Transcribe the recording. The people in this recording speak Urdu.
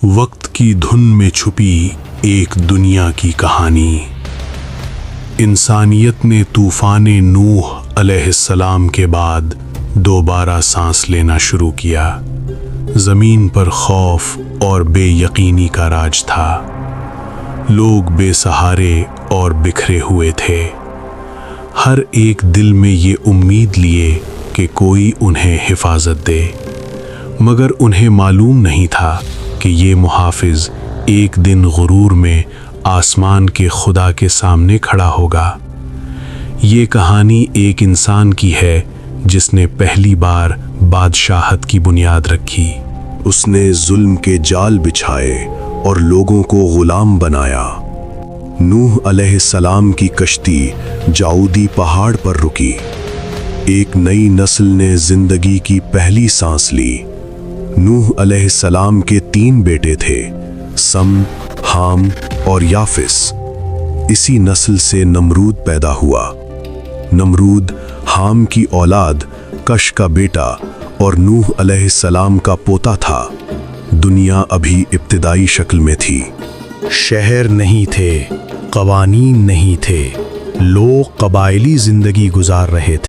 وقت کی دھن میں چھپی ایک دنیا کی کہانی۔ انسانیت نے طوفان نوح علیہ السلام کے بعد دوبارہ سانس لینا شروع کیا۔ زمین پر خوف اور بے یقینی کا راج تھا۔ لوگ بے سہارے اور بکھرے ہوئے تھے۔ ہر ایک دل میں یہ امید لیے کہ کوئی انہیں حفاظت دے، مگر انہیں معلوم نہیں تھا کہ یہ محافظ ایک دن غرور میں آسمان کے خدا کے سامنے کھڑا ہوگا۔ یہ کہانی ایک انسان کی ہے جس نے پہلی بار بادشاہت کی بنیاد رکھی۔ اس نے ظلم کے جال بچھائے اور لوگوں کو غلام بنایا۔ نوح علیہ السلام کی کشتی جاؤدی پہاڑ پر رکی۔ ایک نئی نسل نے زندگی کی پہلی سانس لی۔ نوح علیہ السلام کے 3 بیٹے تھے، سم، حام اور یافس۔ اسی نسل سے نمرود پیدا ہوا۔ نمرود حام کی اولاد، کش کا بیٹا اور نوح علیہ السلام کا پوتا تھا۔ دنیا ابھی ابتدائی شکل میں تھی۔ شہر نہیں تھے، قوانین نہیں تھے، لوگ قبائلی زندگی گزار رہے تھے۔